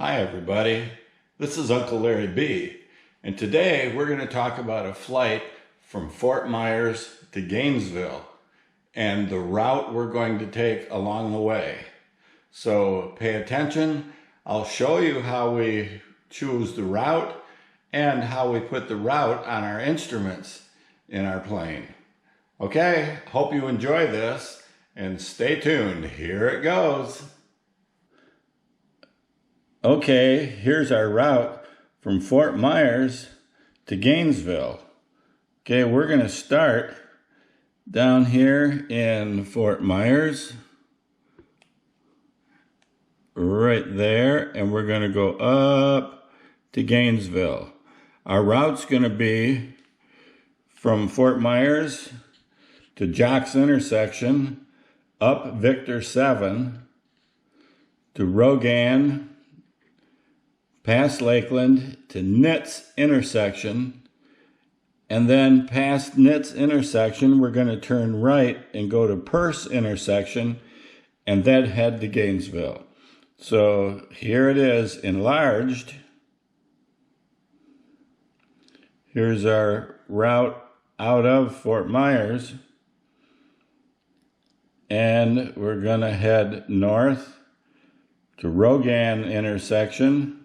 Hi everybody, this is Uncle Larry B, and today we're going to talk about a flight from Fort Myers to Gainesville and the route we're going to take along the way. So pay attention. I'll show you how we choose the route and how we put the route on our instruments in our plane. Okay, hope you enjoy this and stay tuned. Here it goes. Okay, here's our route from Fort Myers to Gainesville. Okay, we're going to start down here in Fort Myers, right there, and we're going to go up to Gainesville. Our route's going to be from Fort Myers to Jock's intersection, up Victor 7 to Rogan, past Lakeland to Nitz intersection, and then past Nitz intersection we're going to turn right and go to Purse intersection and then head to Gainesville. So here it is enlarged. Here's our route out of Fort Myers, and we're going to head north to Rogan intersection.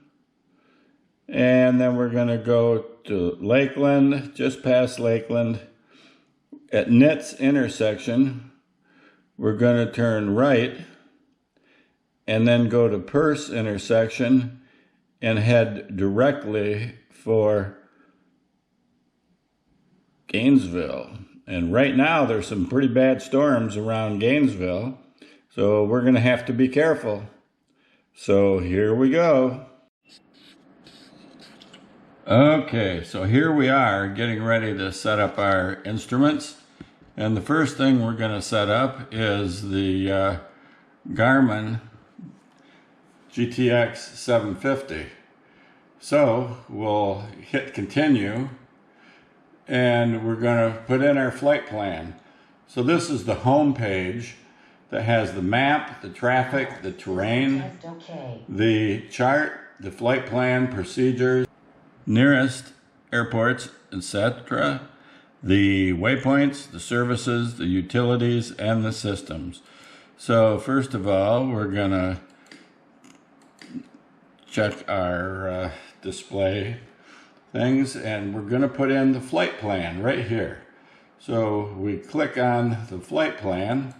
And then we're going to go to Lakeland, just past Lakeland. At Nitz intersection, we're going to turn right and then go to Purse intersection and head directly for Gainesville. And right now there's some pretty bad storms around Gainesville, so we're going to have to be careful. So here we go. Okay, so here we are getting ready to set up our instruments. And the first thing we're going to set up is the Garmin GTX 750. So we'll hit continue and we're going to put in our flight plan. So this is the home page that has the map, the traffic, the terrain, the chart, the flight plan, procedures, nearest airports, etc., the waypoints, the services, the utilities, and the systems. So first of all, we're gonna check our display things, and we're gonna put in the flight plan right here. So we click on the flight plan,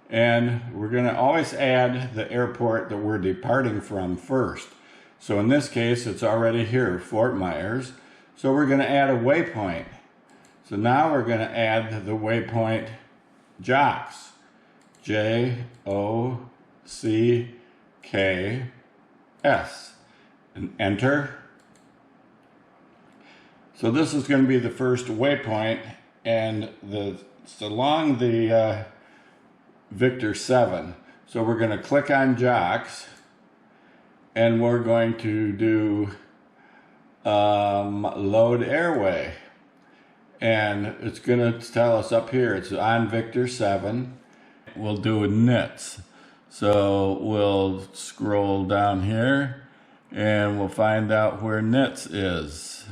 and we're gonna always add the airport that we're departing from first. So in this case, it's already here, Fort Myers. So we're going to add a waypoint. So now we're going to add the waypoint Jocks. J-O-C-K-S. And enter. So this is going to be the first waypoint, and it's along the Victor 7. So we're going to click on Jocks. And we're going to do load airway. And it's going to tell us up here, it's on Victor 7. We'll do a Nitz. So we'll scroll down here and we'll find out where Nitz is.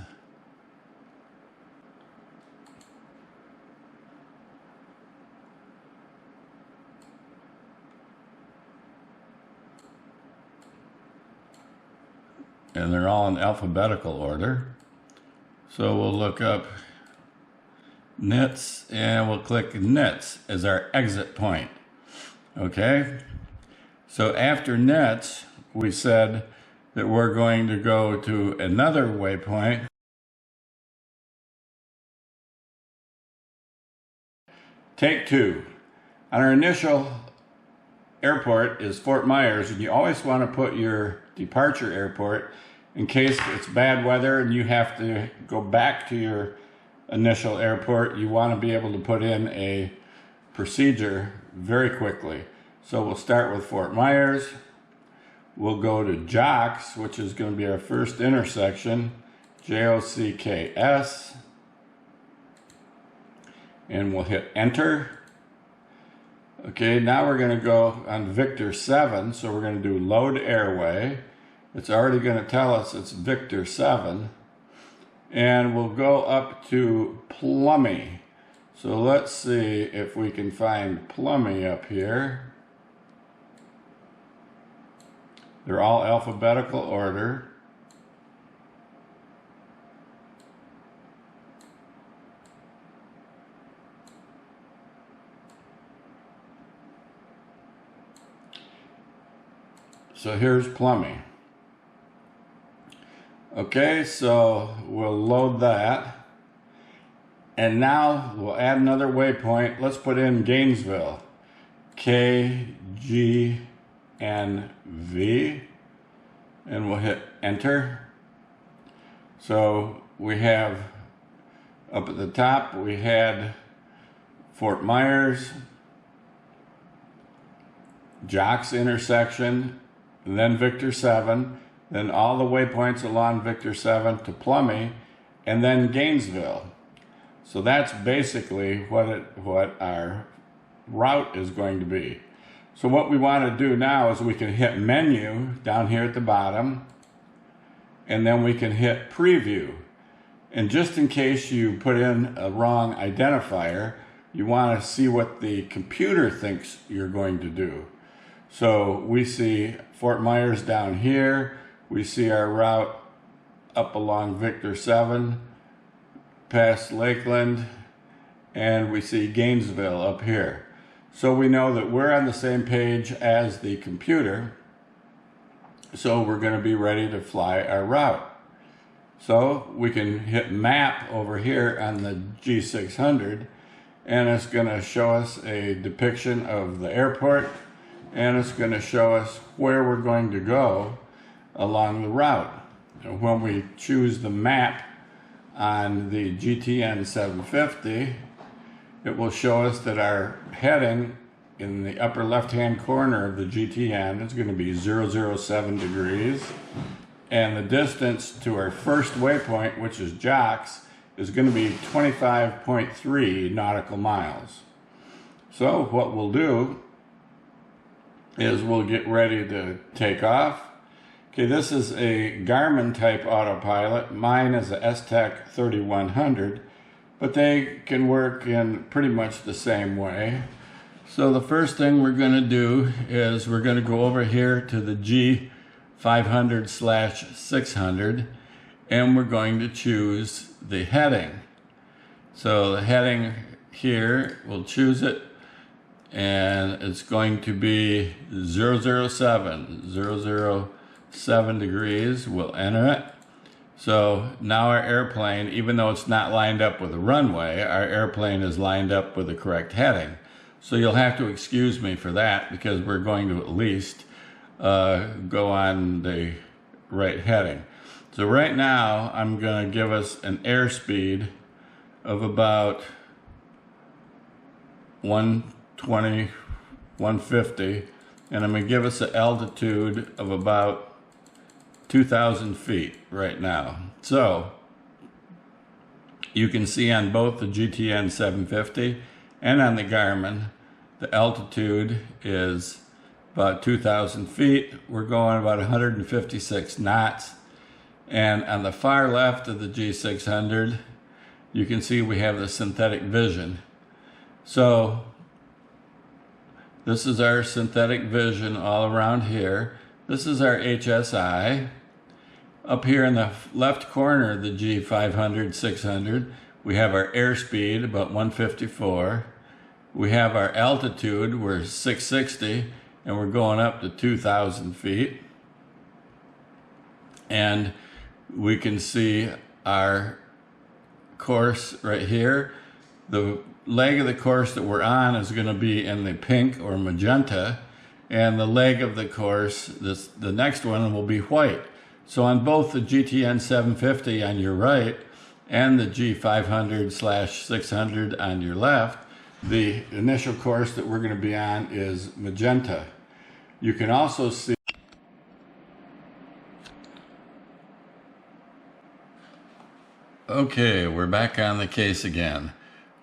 And they're all in alphabetical order. So we'll look up Nitz and we'll click Nitz as our exit point. Okay? So after Nitz, we said that we're going to go to another waypoint. Take 2. On our initial airport is Fort Myers, and you always want to put your departure airport in case it's bad weather and you have to go back to your initial airport. You want to be able to put in a procedure very quickly. So we'll start with Fort Myers. We'll go to Jocks, which is going to be our first intersection, J-O-C-K-S. And we'll hit enter. Okay, now we're going to go on Victor 7, so we're going to do load airway. it's already going to tell us it's Victor 7. And we'll go up to Plummy. So let's see if we can find Plummy up here. They're all alphabetical order. So here's Plummy. Okay, so we'll load that. And now we'll add another waypoint. Let's put in Gainesville. KGNV. And we'll hit enter. So we have up at the top, we had Fort Myers, Jocks intersection, and then Victor 7. Then all the waypoints along Victor 7 to Plummy, and then Gainesville. So that's basically what our route is going to be. So what we want to do now is we can hit menu down here at the bottom, and then we can hit preview. And just in case you put in a wrong identifier, you want to see what the computer thinks you're going to do. So we see Fort Myers down here. We see our route up along Victor 7, past Lakeland, and we see Gainesville up here. So we know that we're on the same page as the computer, so we're going to be ready to fly our route. So we can hit map over here on the G600, and it's going to show us a depiction of the airport, and it's going to show us where we're going to go along the route. And when we choose the map on the GTN 750, it will show us that our heading in the upper left-hand corner of the GTN is going to be 007 degrees, and the distance to our first waypoint, which is Jocks, is going to be 25.3 nautical miles. So what we'll do is we'll get ready to take off. Okay, this is a Garmin type autopilot. Mine is a S-Tech 3100, but they can work in pretty much the same way. So the first thing we're going to do is we're going to go over here to the G500/600, and we're going to choose the heading. So the heading here, we'll choose it, and it's going to be 007 degrees. We'll enter it. So now our airplane, even though it's not lined up with a runway, our airplane is lined up with the correct heading. So you'll have to excuse me for that, because we're going to at least go on the right heading. So right now I'm going to give us an airspeed of about 120, 150, and I'm going to give us an altitude of about 2,000 feet right now. So you can see on both the GTN 750 and on the Garmin, the altitude is about 2,000 feet. We're going about 156 knots. And on the far left of the G600, you can see we have the synthetic vision. So this is our synthetic vision all around here. This is our HSI. Up here in the left corner of the G500/600, we have our airspeed, about 154. We have our altitude, we're 660, and we're going up to 2,000 feet. And we can see our course right here. The leg of the course that we're on is going to be in the pink or magenta, and the leg of the course, the next one, will be white. So on both the GTN 750 on your right and the G500/600 on your left, the initial course that we're going to be on is magenta. You can also see. Okay, we're back on the case again.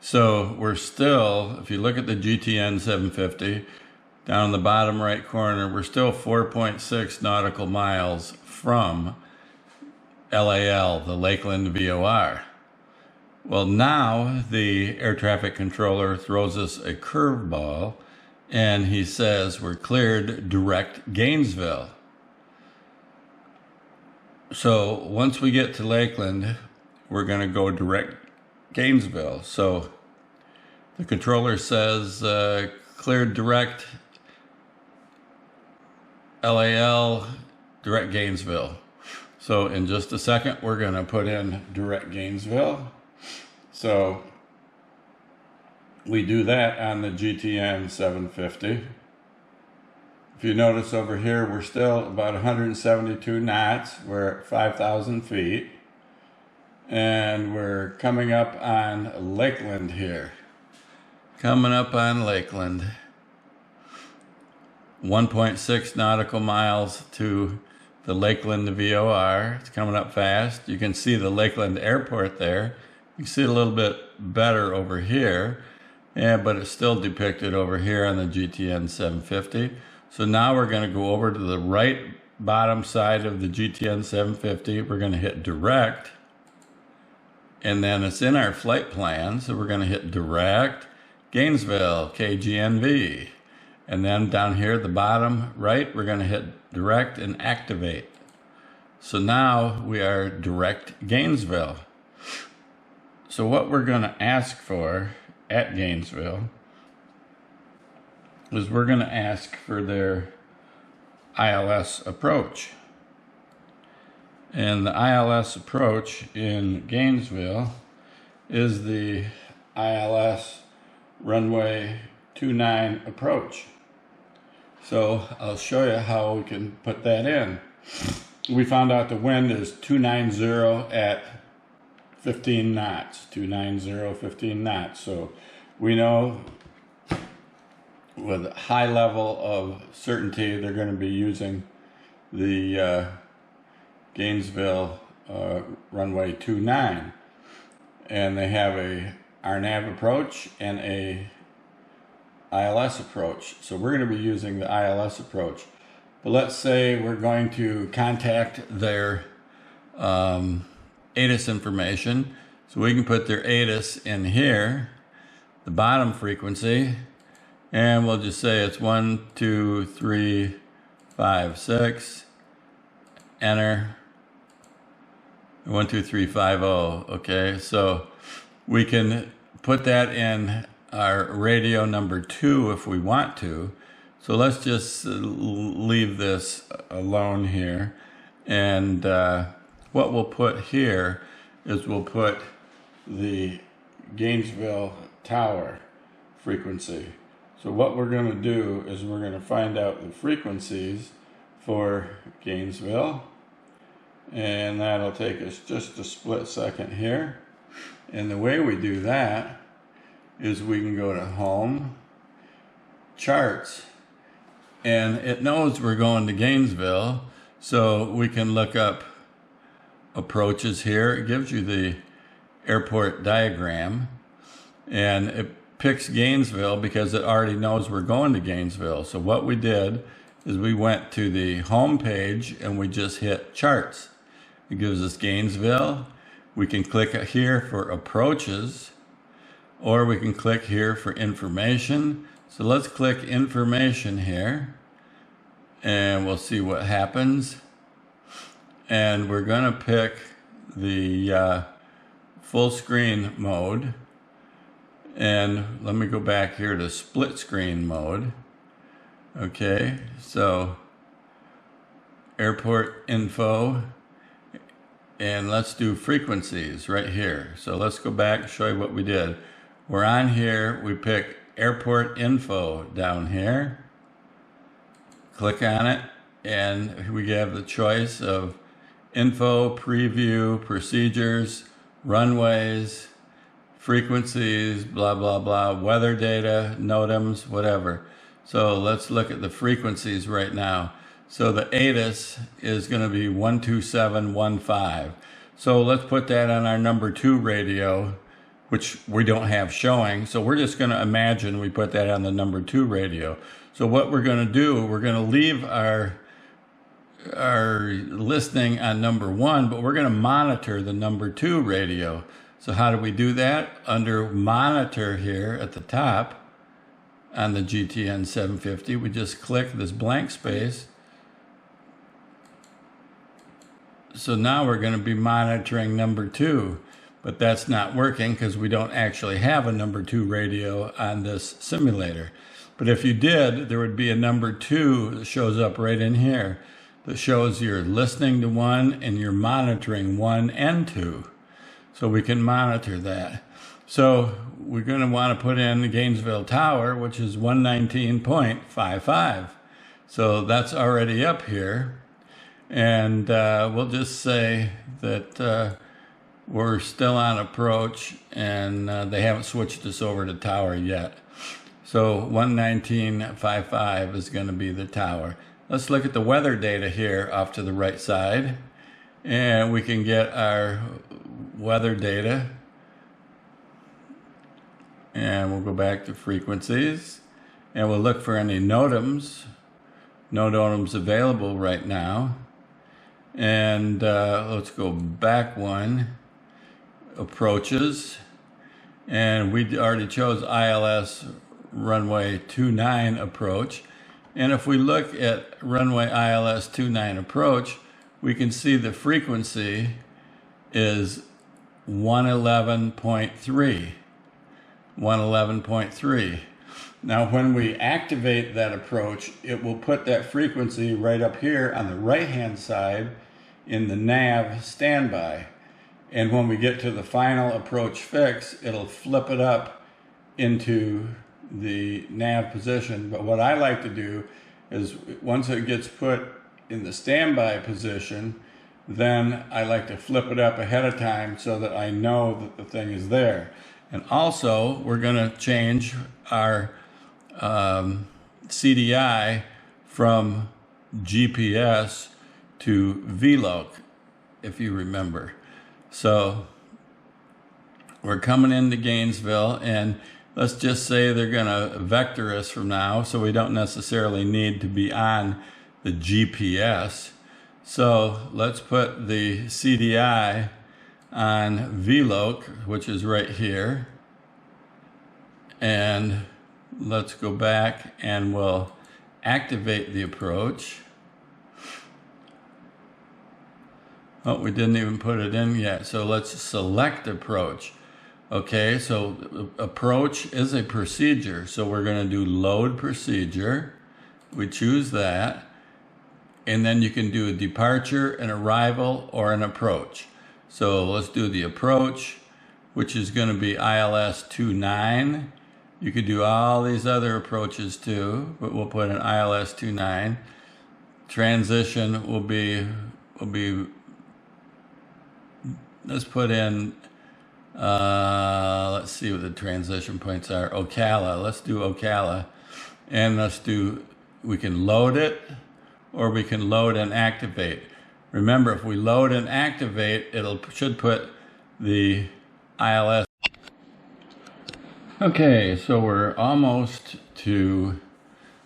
So we're still, if you look at the GTN 750, down in the bottom right corner, we're still 4.6 nautical miles from LAL, the Lakeland VOR. Well, now the air traffic controller throws us a curveball and he says we're cleared direct Gainesville. So once we get to Lakeland, we're going to go direct Gainesville. So the controller says cleared direct LAL, direct Gainesville. So in just a second, we're going to put in direct Gainesville. So we do that on the GTN 750. If you notice over here, we're still about 172 knots. We're at 5,000 feet. And we're coming up on Lakeland here. Coming up on Lakeland. 1.6 nautical miles to the Lakeland VOR. It's coming up fast. You can see the Lakeland Airport there. You can see it a little bit better over here. Yeah, but it's still depicted over here on the GTN 750. So now we're going to go over to the right bottom side of the GTN 750. We're going to hit direct. And then it's in our flight plan. So we're going to hit direct Gainesville, KGNV. And then down here at the bottom right, we're going to hit direct and activate. So now we are direct Gainesville. So what we're going to ask for at Gainesville is we're going to ask for their ILS approach. And the ILS approach in Gainesville is the ILS runway 29 approach. So I'll show you how we can put that in. We found out the wind is 290 at 15 knots, 290, 15 knots. So we know with a high level of certainty they're going to be using the Gainesville runway 29. And they have a RNAV approach and a ILS approach. So we're going to be using the ILS approach. But let's say we're going to contact their ATIS information. So we can put their ATIS in here, the bottom frequency, and we'll just say it's 1, 2, 3, 5, 6, enter, 1, 2, 3, 5, 0. Okay, so we can put that in our radio number 2 if we want to. So let's just leave this alone here. And what we'll put here is we'll put the Gainesville Tower frequency. So what we're going to do is we're going to find out the frequencies for Gainesville. And that'll take us just a split second here. And the way we do that is we can go to Home, Charts, and it knows we're going to Gainesville, so we can look up approaches here. It gives you the airport diagram, and it picks Gainesville because it already knows we're going to Gainesville. So what we did is we went to the home page and we just hit Charts. It gives us Gainesville. We can click here for approaches, or we can click here for information. So let's click information here and we'll see what happens. And we're going to pick the full screen mode. And let me go back here to split screen mode. Okay, so airport info, and let's do frequencies right here. So let's go back and show you what we did. We're on here, we pick airport info down here, click on it, and we have the choice of info, preview, procedures, runways, frequencies, blah, blah, blah, weather data, NOTAMs, whatever. So let's look at the frequencies right now. So the ATIS is going to be 12715. So let's put that on our number 2 radio, which we don't have showing. So we're just going to imagine we put that on the number 2 radio. So what we're going to do, we're going to leave our listening on number 1, but we're going to monitor the number 2 radio. So how do we do that? Under monitor here at the top on the GTN 750, we just click this blank space. So now we're going to be monitoring number 2, but that's not working because we don't actually have a number 2 radio on this simulator. But if you did, there would be a number 2 that shows up right in here that shows you're listening to 1 and you're monitoring 1 and 2. So we can monitor that. So we're going to want to put in the Gainesville tower, which is 119.55. So that's already up here. And we'll just say that we're still on approach and they haven't switched us over to tower yet. So 119.55 is going to be the tower. Let's look at the weather data here off to the right side. And we can get our weather data. And we'll go back to frequencies. And we'll look for any NOTAMs. No NOTAMs available right now. And let's go back one. Approaches. And we already chose ILS runway 29 approach. And if we look at runway ILS 29 approach, we can see the frequency is 111.3. 111.3. Now when we activate that approach, it will put that frequency right up here on the right hand side in the nav standby. And when we get to the final approach fix, it'll flip it up into the nav position. But what I like to do is once it gets put in the standby position, then I like to flip it up ahead of time so that I know that the thing is there. And also we're going to change our CDI from GPS to VLOC, if you remember. So we're coming into Gainesville, and let's just say they're going to vector us from now, so we don't necessarily need to be on the GPS. So let's put the CDI on VLOC, which is right here. And let's go back and we'll activate the approach. Oh, we didn't even put it in yet. So let's select approach. Okay, so approach is a procedure. So we're going to do load procedure. We choose that. And then you can do a departure, an arrival, or an approach. So let's do the approach, which is going to be ILS 29. You could do all these other approaches too, but we'll put an ILS 29. Transition will be let's put in, let's see what the transition points are. Ocala, let's do Ocala. And we can load it, or we can load and activate. Remember, if we load and activate, should put the ILS. Okay, so we're almost to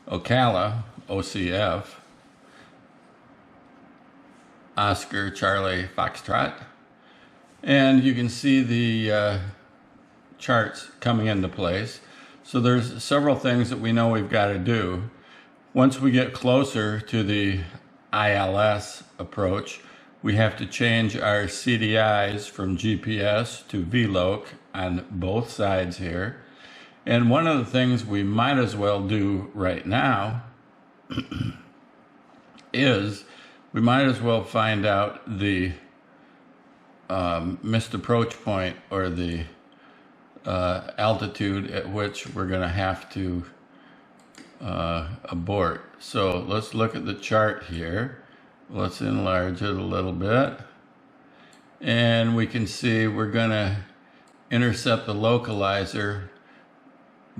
Ocala, OCF, Oscar Charlie Foxtrot. And you can see the charts coming into place. So there's several things that we know we've got to do. Once we get closer to the ILS approach, we have to change our CDIs from GPS to VLOC on both sides here. And one of the things we might as well do right now is we might as well find out the missed approach point, or the altitude at which we're going to have to abort. So let's look at the chart here. Let's enlarge it a little bit. And we can see we're going to intercept the localizer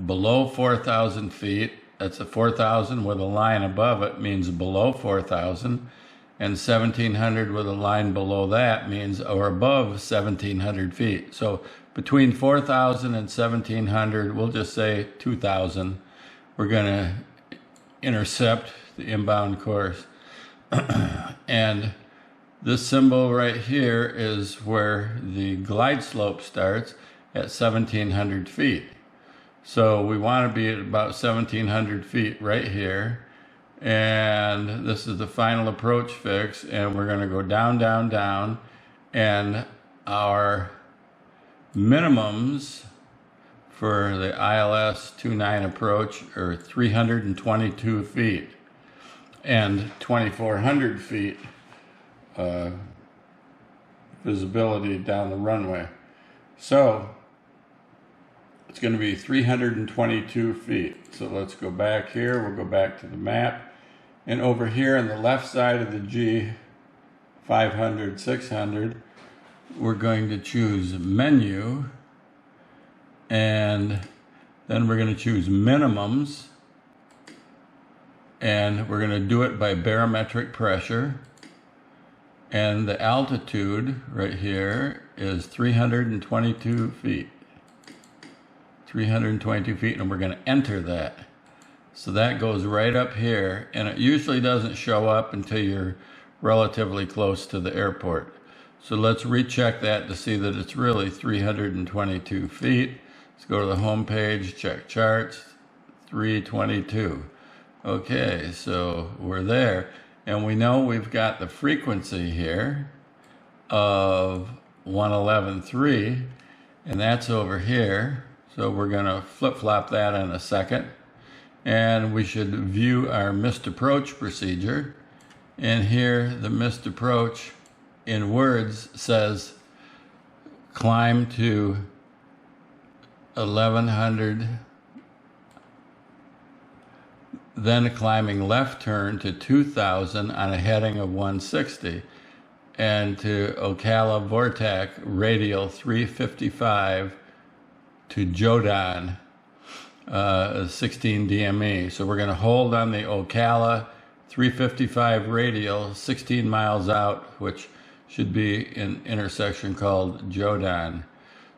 below 4,000 feet. That's a 4,000 with a line above it means below 4,000. And 1,700 with a line below that means, or above 1,700 feet. So between 4,000 and 1,700, we'll just say 2,000. We're going to intercept the inbound course. And this symbol right here is where the glide slope starts at 1,700 feet. So we want to be at about 1,700 feet right here. And this is the final approach fix, and we're going to go down, down, down, and our minimums for the ILS 29 approach are 322 feet and 2,400 feet visibility down the runway. So it's going to be 322 feet. So let's go back here. We'll go back to the map. And over here on the left side of the G 500, 600, we're going to choose menu. And then we're going to choose minimums. And we're going to do it by barometric pressure. And the altitude right here is 322 feet. 322 feet, and we're going to enter that. So that goes right up here, and it usually doesn't show up until you're relatively close to the airport. So let's recheck that to see that it's really 322 feet. Let's go to the home page, check charts, 322. Okay, so we're there, and we know we've got the frequency here of 111.3, and that's over here. So we're going to flip-flop that in a second. And we should view our missed approach procedure. And here the missed approach in words says climb to 1,100, then climbing left turn to 2,000 on a heading of 160, and to Ocala Vortac radial 355 to Jodan, 16 DME. So we're going to hold on the Ocala 355 radial 16 miles out, which should be an intersection called Jodan.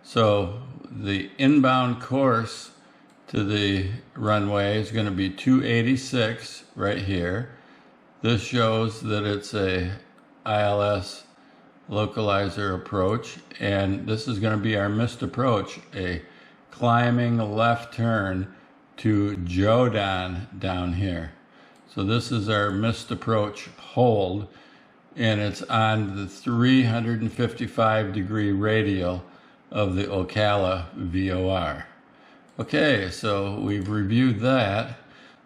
So the inbound course to the runway is going to be 286 right here. This shows that it's a ILS localizer approach, and this is going to be our missed approach, a climbing left turn to Jodan down here. So this is our missed approach hold, and it's on the 355 degree radial of the Ocala VOR. Okay, so we've reviewed that.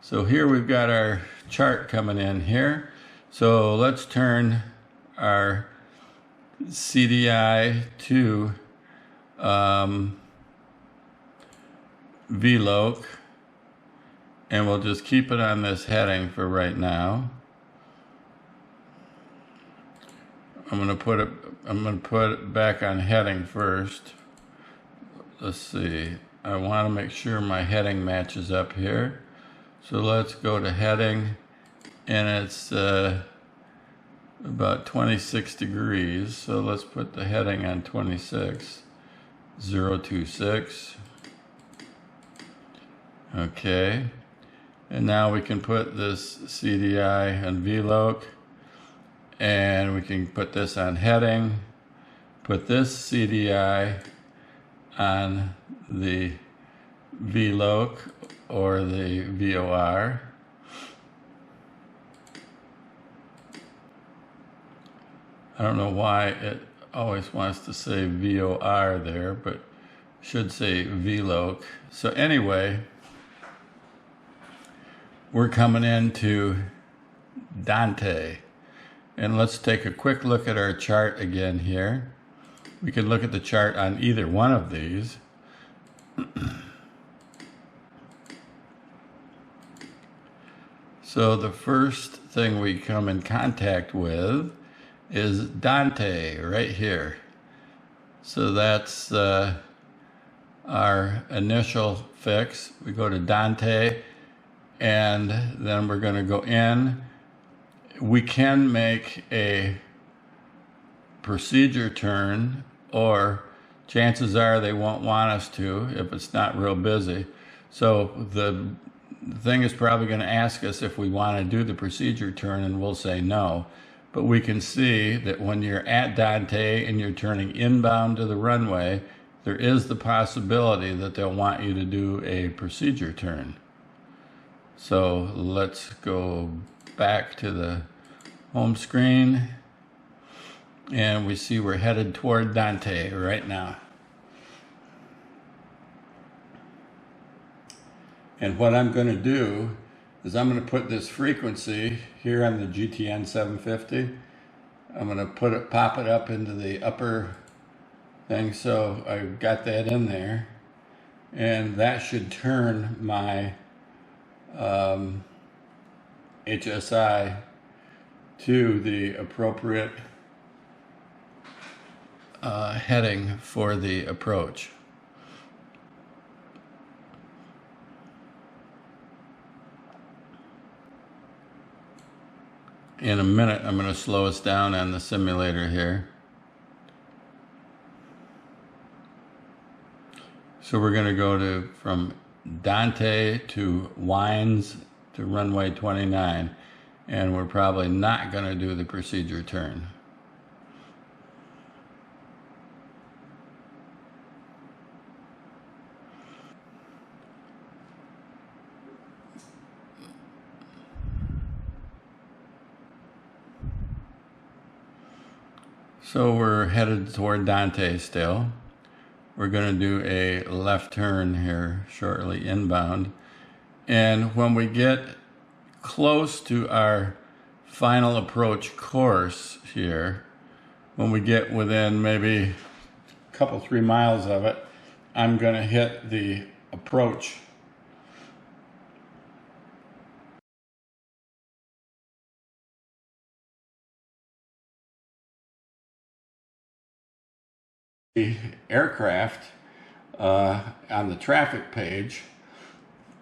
So here we've got our chart coming in here. So let's turn our CDI to VLOC, and we'll just keep it on this heading for right now. I'm going to put it back on heading first. Let's see. I want to make sure my heading matches up here. So let's go to heading, and it's about 26 degrees. So let's put the heading on 26, 026. Okay, and now we can put this CDI on VLOC, and we can put this on heading, put this CDI on the VLOC or the VOR. I don't know why it always wants to say VOR there, but should say VLOC. So anyway, we're coming into Dante, and let's take a quick look at our chart again here. We can look at the chart on either one of these. So the first thing we come in contact with is Dante right here. So that's our initial fix. We go to Dante, and then we're going to go in. We can make a procedure turn, or chances are they won't want us to if it's not real busy. So the the thing is probably going to ask us if we want to do the procedure turn, and we'll say no. But we can see that when you're at Dante and you're turning inbound to the runway, there is the possibility that they'll want you to do a procedure turn. So let's go back to the home screen, and we see we're headed toward Dante right now. And what I'm going to do is I'm going to put this frequency here on the GTN 750. I'm going to pop it up into the upper thing, so I've got that in there, and that should turn my HSI to the appropriate heading for the approach. In a minute, I'm going to slow us down on the simulator here. So we're going to go from Dante to Wines to runway 29, and we're probably not going to do the procedure turn. So we're headed toward Dante still. We're going to do a left turn here shortly inbound. And when we get close to our final approach course here, when we get within maybe a couple, 3 miles of it, I'm going to hit the approach. The aircraft on the traffic page.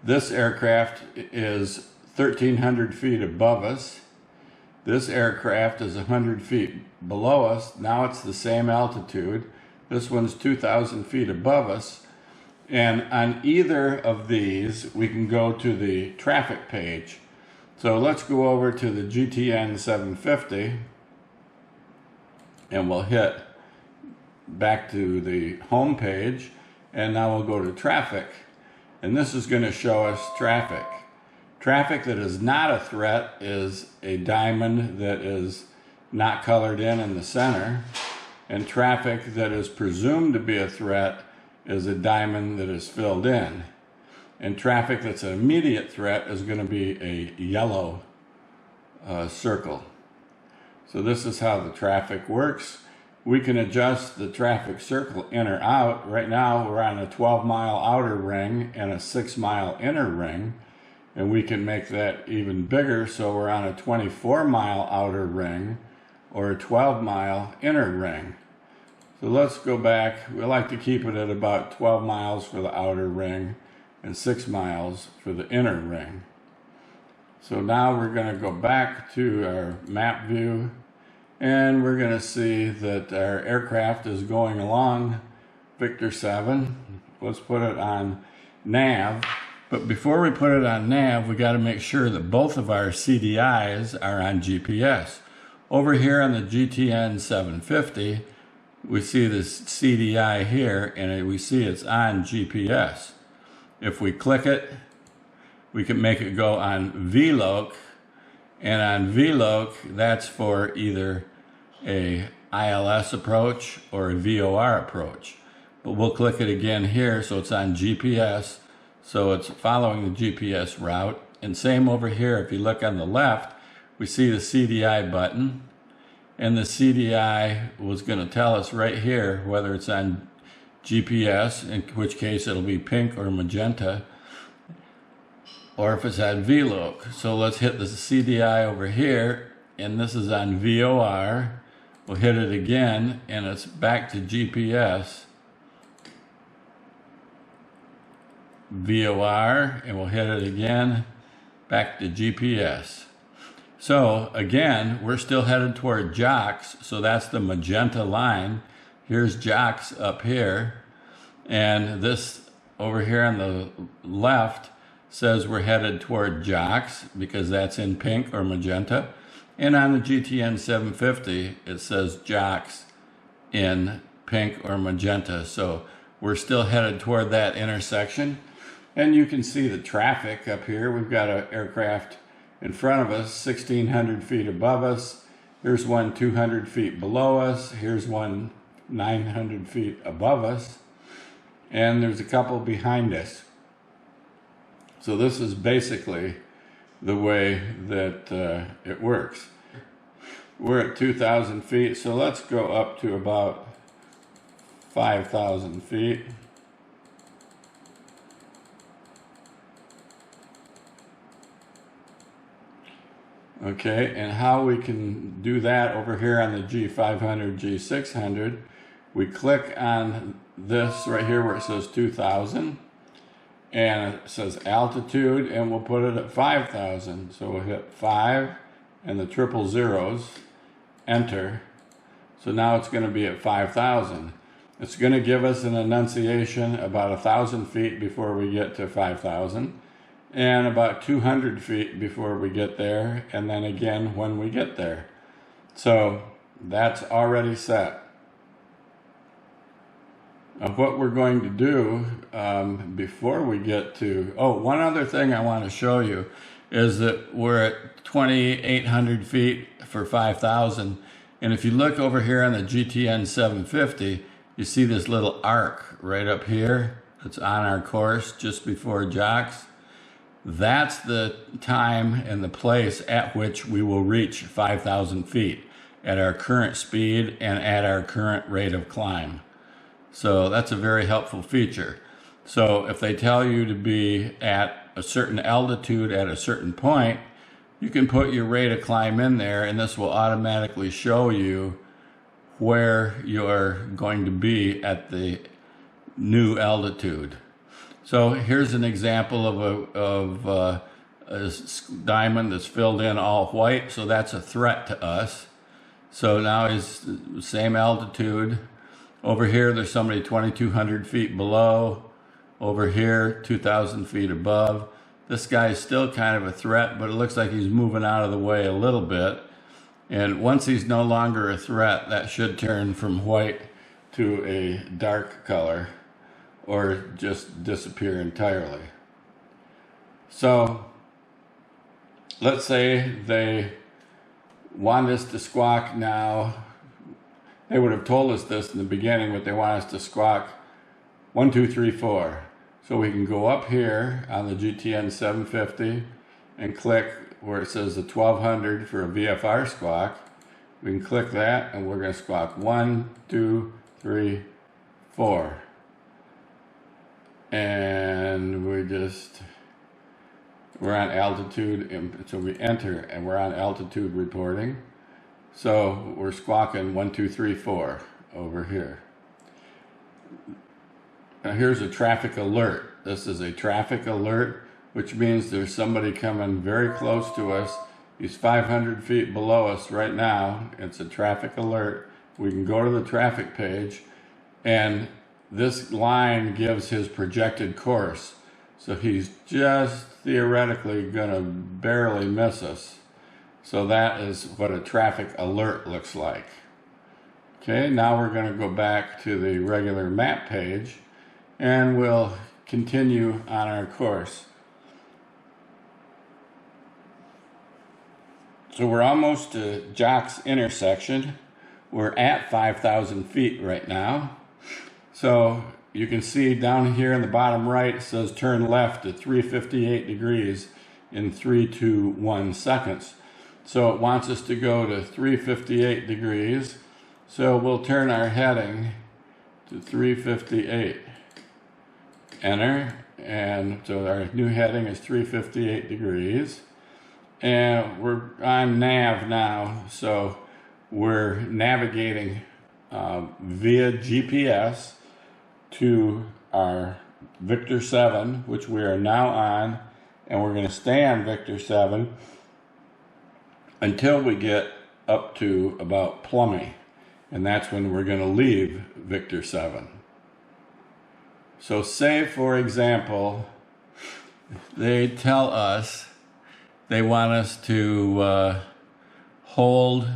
This aircraft is 1,300 feet above us. This aircraft is 100 feet below us. Now it's the same altitude. This one's 2,000 feet above us. And on either of these, we can go to the traffic page. So let's go over to the GTN 750, and we'll hit back to the home page, and now we'll go to traffic, and this is going to show us traffic. Traffic that is not a threat is a diamond that is not colored in the center, and traffic that is presumed to be a threat is a diamond that is filled in, and traffic that's an immediate threat is going to be a yellow circle. So this is how the traffic works. We can adjust the traffic circle in or out. Right now we're on a 12-mile outer ring and a 6-mile inner ring, and we can make that even bigger, so we're on a 24-mile outer ring or a 12-mile inner ring. So let's go back. We like to keep it at about 12 miles for the outer ring and 6 miles for the inner ring. So now we're going to go back to our map view, and we're going to see that our aircraft is going along Victor 7. Let's put it on nav. But before we put it on nav, we got to make sure that both of our CDIs are on GPS. Over here on the GTN 750, we see this CDI here, and we see it's on GPS. If we click it, we can make it go on VLOC, and on VLOC, that's for either a ILS approach or a VOR approach. But we'll click it again here, so it's on GPS, so it's following the GPS route. And same over here, if you look on the left, we see the CDI button, and the CDI was going to tell us right here whether it's on GPS, in which case it'll be pink or magenta, or if it's on VLOC. So let's hit the CDI over here, and this is on VOR. We'll hit it again, and it's back to GPS. VOR, and we'll hit it again, back to GPS. So again, we're still headed toward Jocks, so that's the magenta line. Here's Jocks up here, and this over here on the left says we're headed toward Jocks because that's in pink or magenta. And on the GTN 750, it says Jocks in pink or magenta. So we're still headed toward that intersection. And you can see the traffic up here. We've got an aircraft in front of us, 1,600 feet above us. Here's one 200 feet below us. Here's one 900 feet above us. And there's a couple behind us. So this is basically the way that it works. We're at 2,000 feet, so let's go up to about 5,000 feet. Okay, and how we can do that over here on the G500, G600, we click on this right here where it says 2,000, and it says altitude, and we'll put it at 5,000. So we'll hit 5 and the triple zeros, enter. So now it's going to be at 5,000. It's going to give us an annunciation about 1,000 feet before we get to 5,000. And about 200 feet before we get there, and then again when we get there. So that's already set. What we're going to do before we get to, one other thing I want to show you is that we're at 2,800 feet for 5,000. And if you look over here on the GTN 750, you see this little arc right up here. It's on our course just before Jocks. That's the time and the place at which we will reach 5,000 feet at our current speed and at our current rate of climb. So that's a very helpful feature. So if they tell you to be at a certain altitude at a certain point, you can put your rate of climb in there, and this will automatically show you where you're going to be at the new altitude. So here's an example of a diamond that's filled in all white, so that's a threat to us. So now it's the same altitude. Over here, there's somebody 2,200 feet below. Over here, 2,000 feet above. This guy is still kind of a threat, but it looks like he's moving out of the way a little bit. And once he's no longer a threat, that should turn from white to a dark color, or just disappear entirely. So let's say they want us to squawk now. They would have told us this in the beginning, but they want us to squawk 1, 2, 3, 4. So we can go up here on the GTN 750 and click where it says the 1200 for a VFR squawk. We can click that and we're going to squawk 1, 2, 3, 4. And we're on altitude, and so we enter and we're on altitude reporting. So we're squawking 1, 2, 3, 4 over here. Now here's a traffic alert. This is a traffic alert, which means there's somebody coming very close to us. He's 500 feet below us right now. It's a traffic alert. We can go to the traffic page, and this line gives his projected course. So he's just theoretically gonna barely miss us. So that is what a traffic alert looks like. Okay, now we're gonna go back to the regular map page and we'll continue on our course. So we're almost to Jocks intersection. We're at 5,000 feet right now. So you can see down here in the bottom right, it says turn left at 358 degrees in 321 seconds. So it wants us to go to 358 degrees. So we'll turn our heading to 358. Enter. And so our new heading is 358 degrees. And we're on nav now. So we're navigating via GPS to our Victor 7, which we are now on, and we're going to stay on Victor 7 until we get up to about Plummy, and that's when we're going to leave Victor 7. So say, for example, they tell us they want us to hold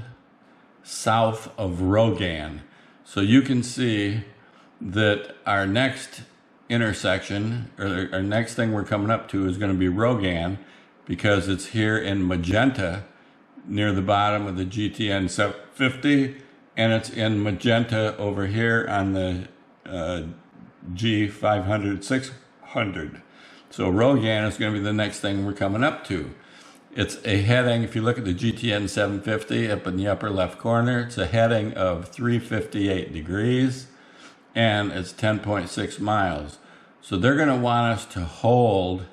south of Rogan. So you can see that our next intersection, or our next thing we're coming up to, is going to be Rogan, because it's here in magenta near the bottom of the GTN 750, and it's in magenta over here on the G500 600. So Rogan is going to be the next thing we're coming up to. It's a heading, if you look at the GTN 750 up in the upper left corner, it's a heading of 358 degrees, and it's 10.6 miles. So they're going to want us to hold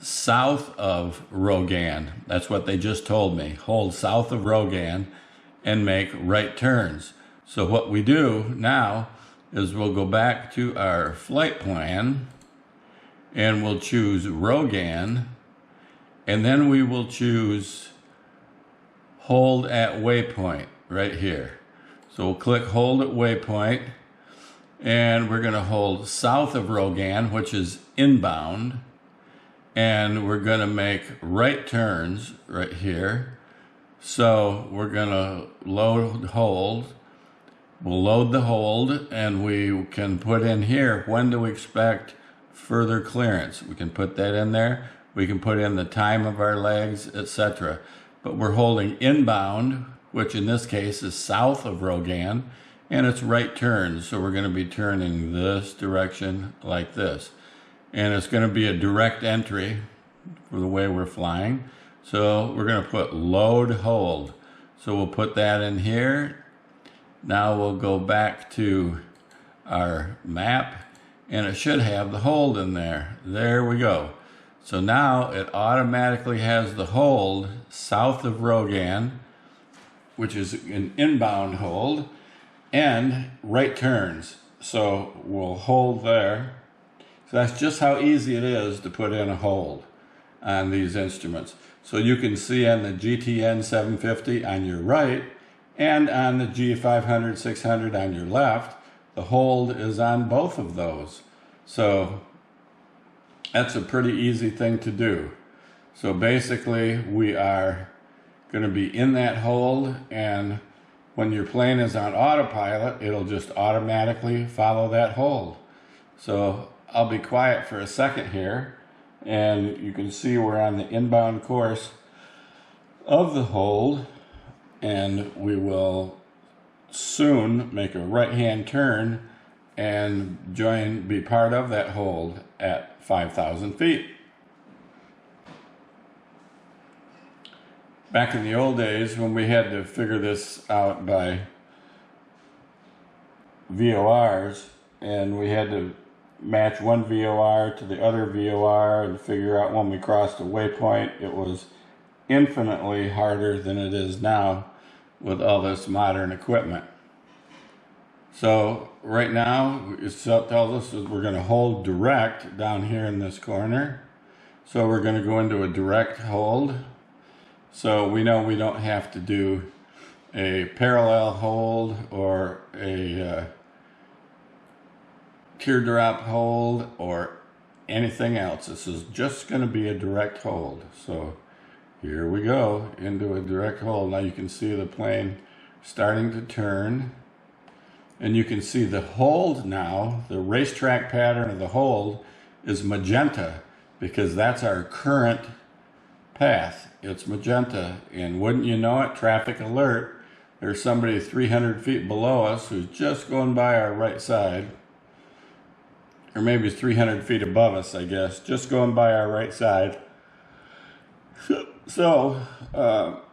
south of Rogan. That's what they just told me. Hold south of Rogan and make right turns. So what we do now is we'll go back to our flight plan and we'll choose Rogan, and then we will choose hold at waypoint right here. So we'll click hold at waypoint, and we're going to hold south of Rogan, which is inbound, and we're going to make right turns right here. So we're going to load hold. We'll load the hold, and we can put in here, when do we expect further clearance? We can put that in there. We can put in the time of our legs, etc. But we're holding inbound, which in this case is south of Rogan, and it's right turns. So we're going to be turning this direction like this. And it's going to be a direct entry for the way we're flying. So we're going to put load hold. So we'll put that in here. Now we'll go back to our map, and it should have the hold in there. There we go. So now it automatically has the hold south of Rogan, which is an inbound hold, and right turns. So we'll hold there. So that's just how easy it is to put in a hold on these instruments. So you can see on the GTN 750 on your right and on the G500 600 on your left, the hold is on both of those. So that's a pretty easy thing to do. So basically we are going to be in that hold, and when your plane is on autopilot, it'll just automatically follow that hold. So I'll be quiet for a second here, and you can see we're on the inbound course of the hold, and we will soon make a right-hand turn and be part of that hold at 5,000 feet. Back in the old days, when we had to figure this out by VORs, and we had to match one VOR to the other VOR and figure out when we crossed a waypoint, it was infinitely harder than it is now with all this modern equipment. So right now, it tells us that we're going to hold direct down here in this corner. So we're going to go into a direct hold. So we know we don't have to do a parallel hold or a teardrop hold or anything else. This is just going to be a direct hold. So here we go into a direct hold. Now you can see the plane starting to turn, and you can see the hold now. The racetrack pattern of the hold is magenta because that's our current path. It's magenta, and wouldn't you know it, traffic alert, there's somebody 300 feet below us who's just going by our right side, or maybe 300 feet above us, I guess, just going by our right side. So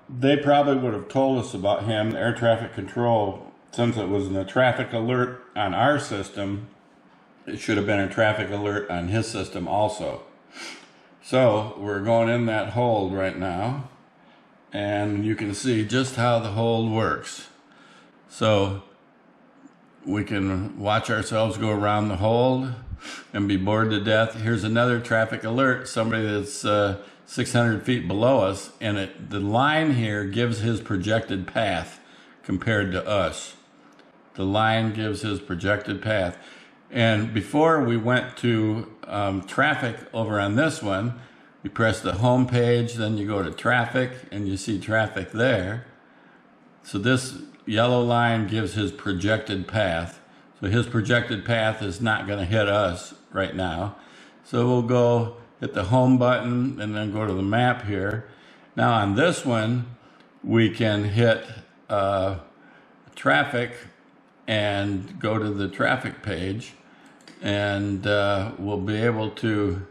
they probably would have told us about him, air traffic control, since it was in a traffic alert on our system, it should have been a traffic alert on his system also. So we're going in that hold right now, and you can see just how the hold works. So we can watch ourselves go around the hold and be bored to death. Here's another traffic alert, somebody that's 600 feet below us, and the line here gives his projected path compared to us. The line gives his projected path. And before we went to traffic over on this one, you press the home page, then you go to traffic, and you see traffic there. So this yellow line gives his projected path. So his projected path is not going to hit us right now. So we'll go hit the home button and then go to the map here. Now on this one, we can hit traffic and go to the traffic page, and we'll be able to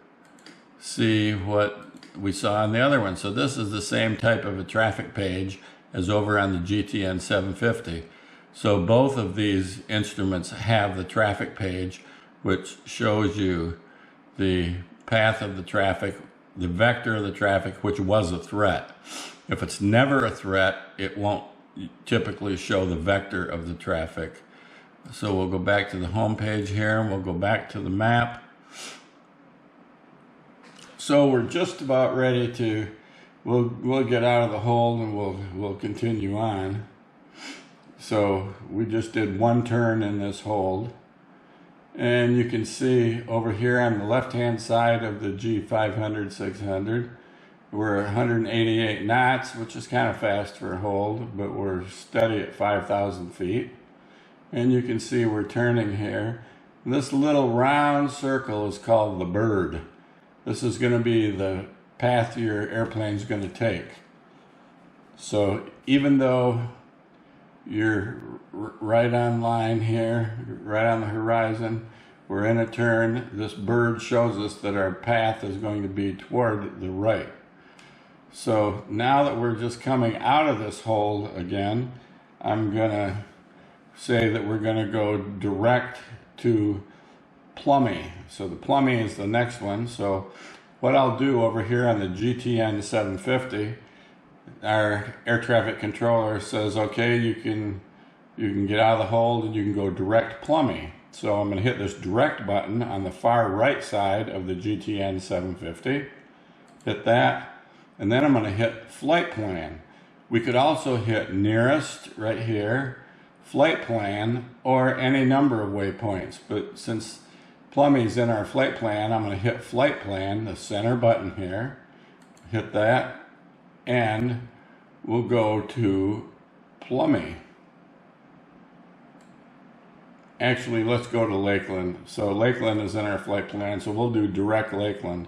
see what we saw on the other one. So this is the same type of a traffic page as over on the GTN 750. So both of these instruments have the traffic page, which shows you the path of the traffic, the vector of the traffic, which was a threat. If it's never a threat, it won't typically show the vector of the traffic. So we'll go back to the home page here, and we'll go back to the map. So we're just about ready to, we'll get out of the hold and we'll continue on. So we just did one turn in this hold. And you can see over here on the left-hand side of the G500, 600, we're 188 knots, which is kind of fast for a hold, but we're steady at 5,000 feet. And you can see we're turning here. This little round circle is called the bird. This is going to be the path your airplane's going to take. So even though you're right on line here, right on the horizon, we're in a turn, this bird shows us that our path is going to be toward the right. So now that we're just coming out of this hold again, I'm going to say that we're going to go direct to Plummy. So the Plummy is the next one. So what I'll do over here on the GTN 750, our air traffic controller says, okay, you can get out of the hold and you can go direct Plummy. So I'm going to hit this direct button on the far right side of the GTN 750. Hit that. And then I'm going to hit flight plan. We could also hit nearest right here, flight plan, or any number of waypoints. But since Plummy's in our flight plan, I'm going to hit flight plan, the center button here. Hit that. And we'll go to Plummy. Actually, let's go to Lakeland. So Lakeland is in our flight plan, so we'll do direct Lakeland.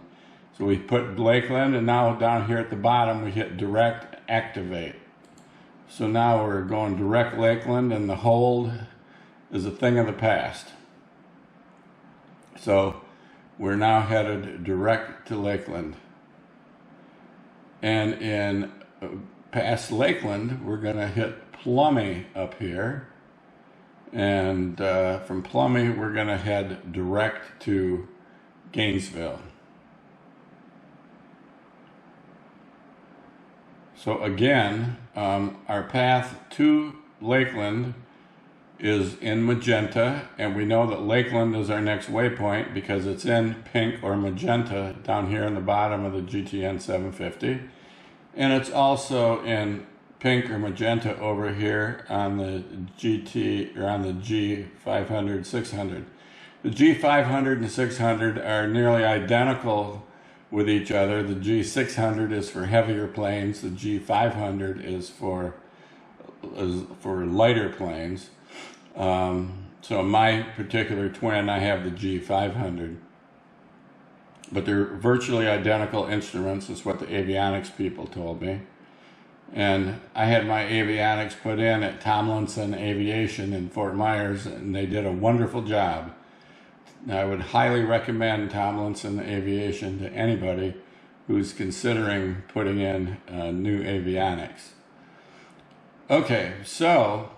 So we put Lakeland, and now down here at the bottom, we hit direct activate. So now we're going direct Lakeland, and the hold is a thing of the past. So we're now headed direct to Lakeland. And in past Lakeland, we're going to hit Plummy up here. And from Plummy, we're going to head direct to Gainesville. So again, our path to Lakeland is in magenta, and we know that Lakeland is our next waypoint because it's in pink or magenta down here in the bottom of the GTN 750. And it's also in pink or magenta over here on the G500, 600. The G500 and 600 are nearly identical with each other. The G600 is for heavier planes. The G500 is for lighter planes. So my particular twin, I have the G500. But they're virtually identical instruments, is what the avionics people told me. And I had my avionics put in at Tomlinson Aviation in Fort Myers, and they did a wonderful job. I would highly recommend Tomlinson Aviation to anybody who's considering putting in new avionics. Okay, so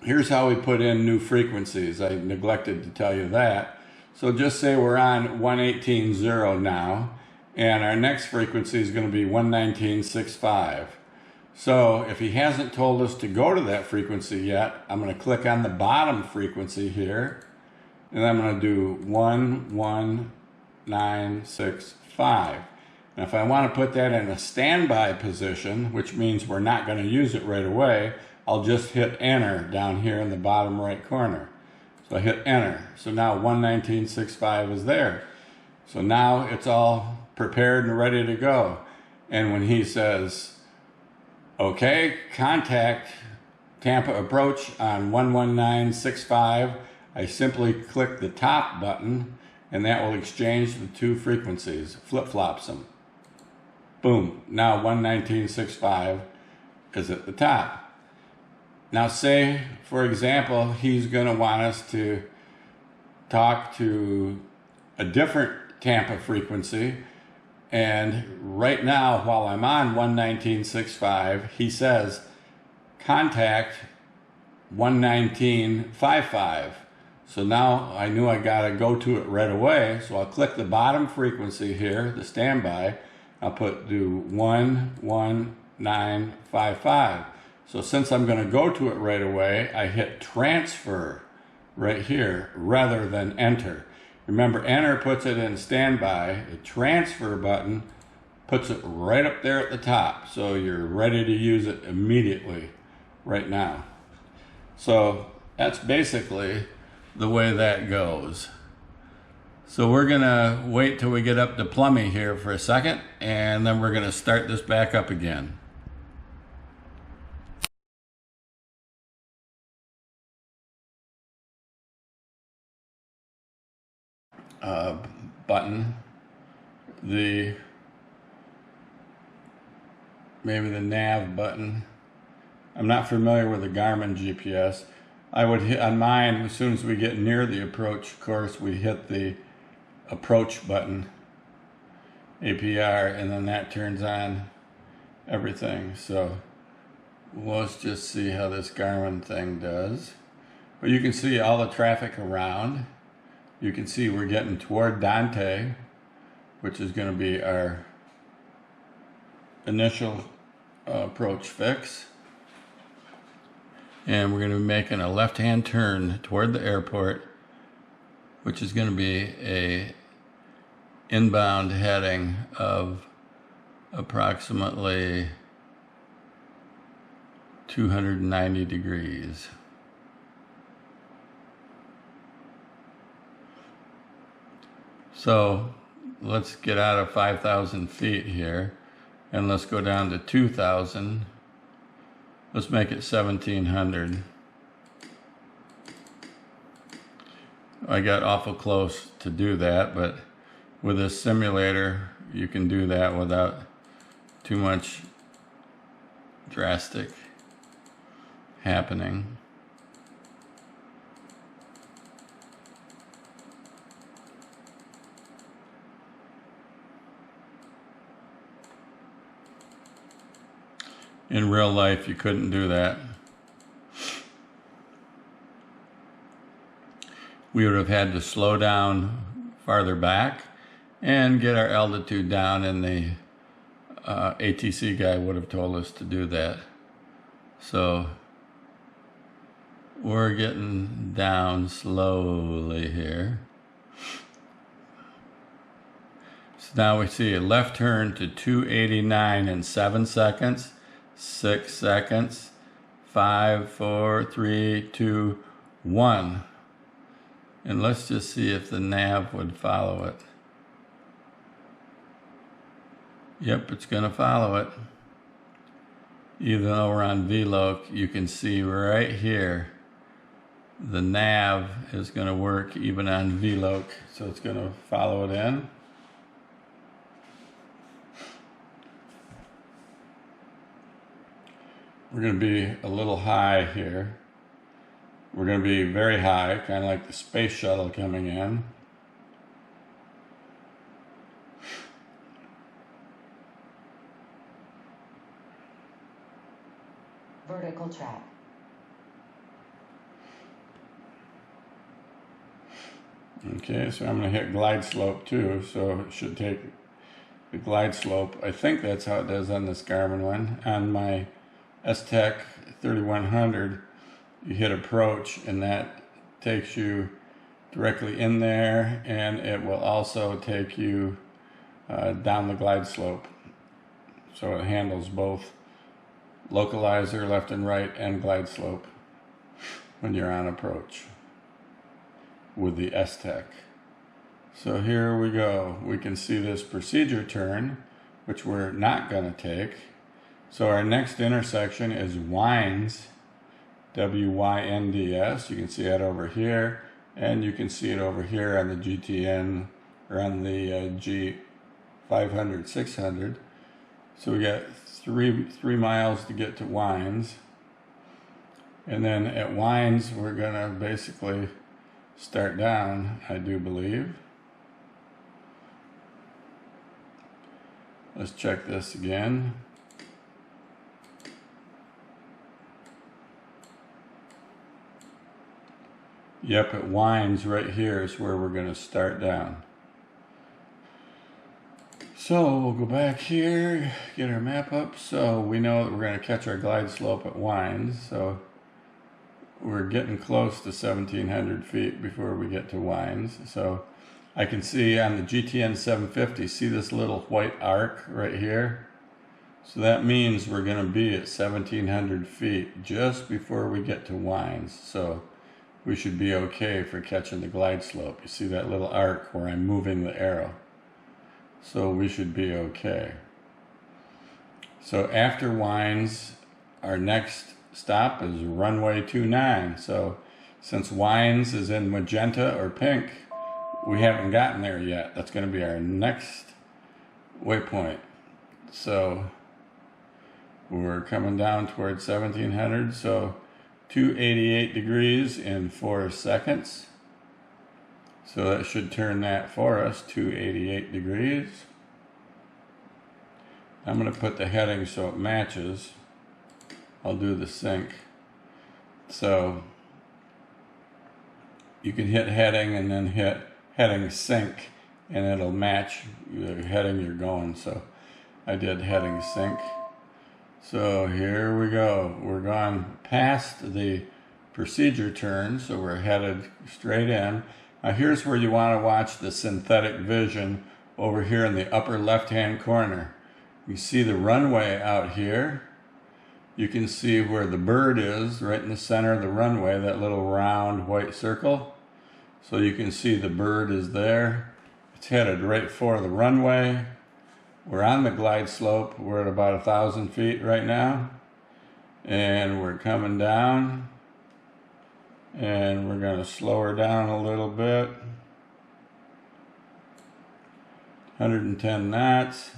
here's how we put in new frequencies. I neglected to tell you that. So just say we're on 118.0 now, and our next frequency is going to be 119.65. So if he hasn't told us to go to that frequency yet, I'm going to click on the bottom frequency here, and I'm going to do 119.65. And if I want to put that in a standby position, which means we're not going to use it right away, I'll just hit enter down here in the bottom right corner. So I hit enter. So now 119.65 is there. So now it's all prepared and ready to go. And when he says, okay, contact Tampa approach on 119.65, I simply click the top button and that will exchange the two frequencies, flip-flops them. Boom, now 119.65 is at the top. Now say, for example, he's going to want us to talk to a different Tampa frequency, and right now, while I'm on 119.65, he says, contact 119.55. So now I knew I got to go to it right away, so I'll click the bottom frequency here, the standby. I'll do 119.55. So since I'm going to go to it right away, I hit transfer right here rather than enter. Remember, enter puts it in standby. The transfer button puts it right up there at the top. So you're ready to use it immediately right now. So that's basically the way that goes. So we're going to wait till we get up to Plummy here for a second, and then we're going to start this back up again. Button, maybe the nav button. I'm not familiar with the Garmin GPS. I would hit on mine as soon as we get near the approach course, we hit the approach button, APR, and then that turns on everything. So let's just see how this Garmin thing does. But you can see all the traffic around. You can see we're getting toward Dante, which is going to be our initial approach fix. And we're going to be making a left-hand turn toward the airport, which is going to be a inbound heading of approximately 290 degrees. So let's get out of 5,000 feet here and let's go down to 2,000. Let's make it 1,700. I got awful close to do that, but with this simulator, you can do that without too much drastic happening. In real life, you couldn't do that. We would have had to slow down farther back and get our altitude down, and the ATC guy would have told us to do that. So we're getting down slowly here. So now we see a left turn to 289 in 7 seconds. 6 seconds, 5, 4, 3, 2, 1. And let's just see if the nav would follow it. Yep, it's going to follow it. Even though we're on VLOC, you can see right here, the nav is going to work even on VLOC. So it's going to follow it in. We're going to be a little high here. We're going to be very high, kind of like the space shuttle coming in. Vertical track. Okay, so I'm going to hit glide slope too, so it should take the glide slope. I think that's how it does on this Garmin one. On my S-Tech 3100, you hit approach and that takes you directly in there, and it will also take you down the glide slope. So it handles both localizer left and right and glide slope when you're on approach. with the S-Tech. So here we go. We can see this procedure turn, which we're not going to take. So our next intersection is Wynds, W-Y-N-D-S. You can see that over here, and you can see it over here on the GTN, or on the G500, 600. So we got three miles to get to Wynds. And then at Wynds, we're going to basically start down, I do believe. Let's check this again. Yep, at Wynds right here is where we're going to start down. So we'll go back here, get our map up. So we know that we're going to catch our glide slope at Wynds. So we're getting close to 1,700 feet before we get to Wynds. So I can see on the GTN 750, see this little white arc right here? So that means we're going to be at 1,700 feet just before we get to Wynds. So we should be okay for catching the glide slope. You see that little arc where I'm moving the arrow? So we should be okay. So after Wynds, our next stop is runway 29. So since Wynds is in magenta or pink, we haven't gotten there yet. That's going to be our next waypoint. So we're coming down towards 1700. So 288 degrees in 4 seconds. So that should turn that for us, 288 degrees. I'm going to put the heading so it matches. I'll do the sync. So you can hit heading and then hit heading sync, and it'll match the heading you're going. So I did heading sync. So here we go. We're going past the procedure turn, so we're headed straight in. Now here's where you want to watch the synthetic vision over here in the upper left-hand corner. You see the runway out here. You can see where the bird is, right in the center of the runway, that little round white circle. So you can see the bird is there. It's headed right for the runway. We're on the glide slope. We're at about 1,000 feet right now. And we're coming down. And we're going to slow her down a little bit. 110 knots.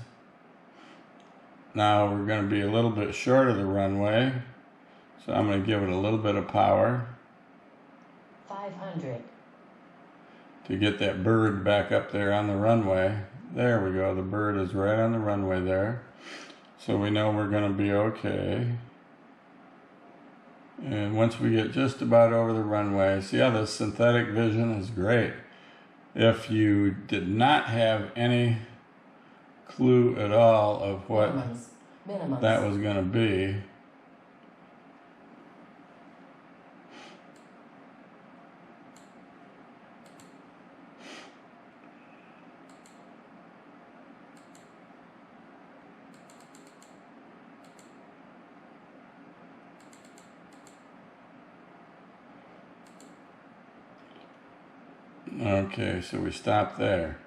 Now we're going to be a little bit short of the runway. So I'm going to give it a little bit of power. 500. To get that bird back up there on the runway. There we go. The bird is right on the runway there. So we know we're going to be okay. And once we get just about over the runway, see how the synthetic vision is great. If you did not have any clue at all of what Minimums. that was going to be, okay, so we stop there.